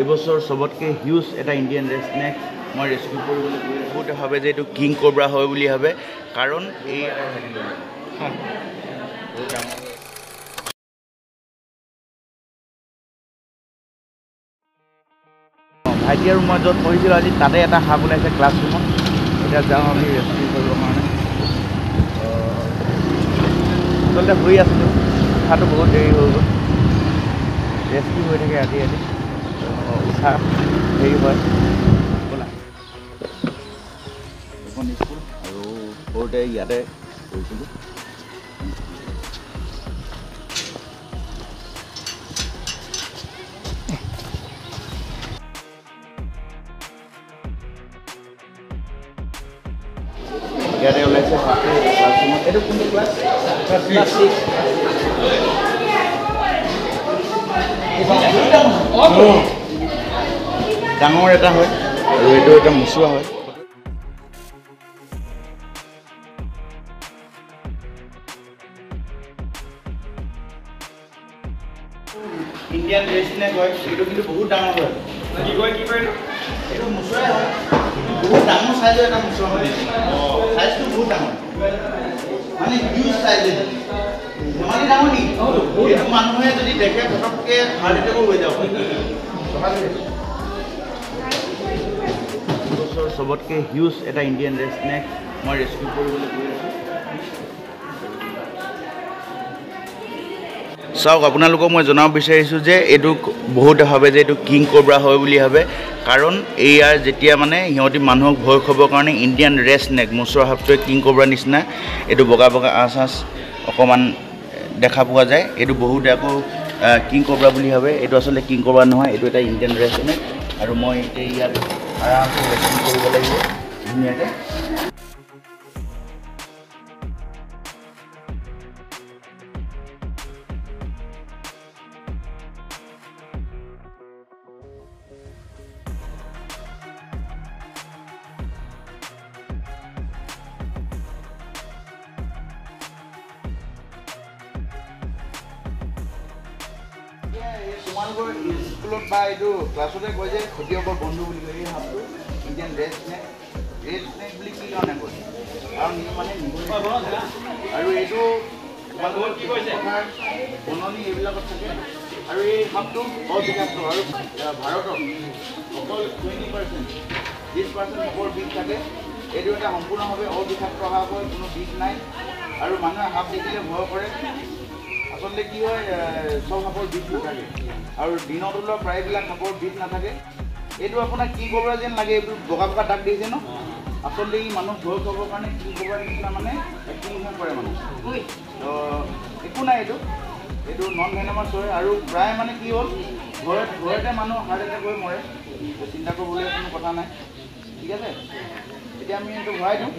এবছৰ চবতকৈ হিউজ এটা ইণ্ডিয়ান ৰেড স্নেক মই ৰেস্কিউ কৰিবলৈ গৈ আছোঁ। বহুতে ভাবে যে এইটো কিং কোব্ৰা হয় বুলি ভাবে, কাৰণ এই ভাইটি আৰু মই য'ত পঢ়িছিলোঁ আজি তাতে এটা সাপ ওলাইছে ক্লাছৰুমত। এতিয়া যাওঁ আমি ৰেস্কিউ কৰিবৰ কাৰণে। আচলতে শুই আছিলোঁ, উঠাটো বহুত দেৰি হৈ গ'ল। ৰেস্কিউ হৈ থাকে ৰাতি ৰাতি, উঠা দেৰি হয়। ব'লা এখন স্কুল, আৰু সৰুতে ইয়াতে পঢ়িছিলোঁ। ইয়াতে ওলাইছে ক্লাছৰুমত। এইটো কোনটো ক্লাছ? ক্লাছ 6। ডাঙৰ এটা হয় আৰু এইটো এটা মুচুৱা হয়। ইণ্ডিয়ান ৰেড স্নেক হয়, এইটো কিন্তু বহুত ডাঙৰ হয়। কি কয় এইটো মুচুৱাই হয়, বহুত ডাঙৰ চাইজৰ এটা মুচুৱা হয়। চাইজটো বহুত ডাঙৰ, মানে হিউজ চাইজ। ধেমালি ডাঙৰ নেকি? এইটো মানুহে যদি দেখে পটককৈ হাৰ্ট এটেকো হৈ যাব। এবছৰ চবতকৈ হিউজ এটা ইণ্ডিয়ান ৰেড স্নেক মই ৰেস্কিউ কৰিবলৈ গৈ আছোঁ। চাওক, আপোনালোকক মই জনাব বিচাৰিছোঁ যে এইটো বহুতে ভাবে যে এইটো কিং কোব্ৰা হয় বুলি ভাবে, কাৰণ ইয়াৰ যেতিয়া মানে সিহঁতি মানুহক ভয় খুৱাবৰ কাৰণে ইণ্ডিয়ান ৰেড স্নেক মুচুৱা সাপটোৱে কিং কোব্ৰাৰ নিচিনা এইটো বগা বগা আঁচ অকণমান দেখা পোৱা যায়। এইটো বহুতে আকৌ কিং কোব্ৰা বুলি ভাবে। এইটো আচলতে কিং কোব্ৰা নহয়, এইটো এটা ইণ্ডিয়ান ৰেড স্নেক। আৰু মই এতিয়া ইয়াত আৰামছে ৰেস্কিউ কৰিব লাগিব ধুনীয়াকৈ। তোমালোকৰ স্কুলত বা এইটো ক্লাছতে কয় যে খেতিয়কৰ বন্ধু বুলি কয় এই সাপটো Indian red snake. Red snake বুলি কি কাৰণে কয়? কাৰণ ই মানে আৰু এইটো তোমালোকৰ কি কৈছে বননি এইবিলাকত থাকে। আৰু এই সাপটো অবিষাক্ত, আৰু ভাৰতত অকল 20% সাপৰ বিষ থাকে। এইটো এটা সম্পূৰ্ণভাৱে অবিষাক্ত সাপ হয়, কোনো বিষ নাই। আৰু মানুহে সাপ দেখিলে ভয় কৰে। আচলতে কি হয়, চব সাপৰ বিষ নাথাকে, আৰু দিনত ওলোৱা প্ৰায়বিলাক সাপৰ বিষ নাথাকে। এইটো আপোনাৰ কিং কোব্ৰা যেন লাগে, এইটো বগা বগা দাগ দিছে ন। আচলতে ই মানুহ ভয় খাবৰ কাৰণে কিং কোব্ৰাৰ নিচিনা মানে এক্টিং কৰে মানুহ। তো একো নাই, এইটো নন ভেনামাছ হয়। আৰু প্ৰায় মানে কি হ'ল, ভয়তে মানুহ হাৰ্ট এটেক হৈ মৰে। চিন্তা কৰিবলৈ কোনো কথা নাই, ঠিক আছে। এতিয়া আমি এইটো ভৰাই দিওঁ।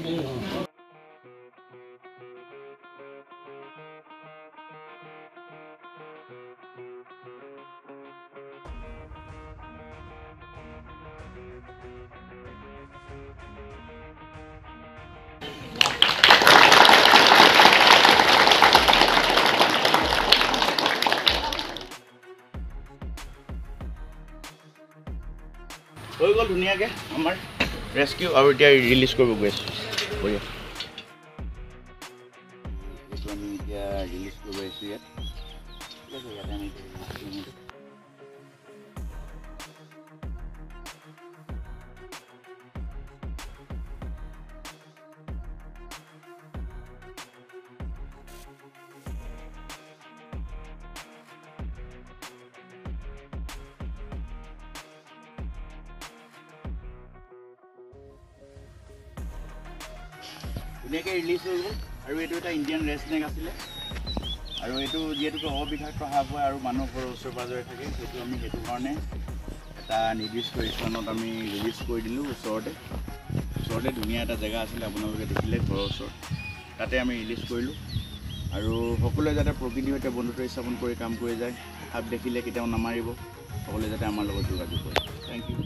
হৈ গ'ল ধুনীয়াকৈ আমাৰ ৰেস্কিউ, আৰু এতিয়া ৰিলিজ কৰিব গৈ আছোঁ। এইটো আমি এতিয়া ৰিলিজ কৰিব আহিছোঁ ইয়াত, ঠিক আছে। ইয়াতে আমি ধুনীয়াকৈ ৰিলিজ হৈ গ'ল। আৰু এইটো এটা ইণ্ডিয়ান ৰেড স্নেক আছিলে, আৰু এইটো যিহেতুকে অবিষাক্ত সাপ হয় আৰু মানুহৰ ঘৰৰ ওচৰে পাঁজৰে থাকে, সেইটো কাৰণে এটা নিৰ্দিষ্ট স্থানত আমি ৰিলিজ কৰি দিলোঁ। ওচৰতে ধুনীয়া এটা জেগা আছিলে, আপোনালোকে দেখিলে ঘৰৰ ওচৰত, তাতে আমি ৰিলিজ কৰিলোঁ। আৰু সকলোৱে যাতে প্ৰকৃতিৰ সৈতে বন্ধুত্ব স্থাপন কৰি কাম কৰি যায়, সাপ দেখিলে কেতিয়াও নামাৰিব, সকলোৱে যাতে আমাৰ লগত যোগাযোগ কৰে। Thank U.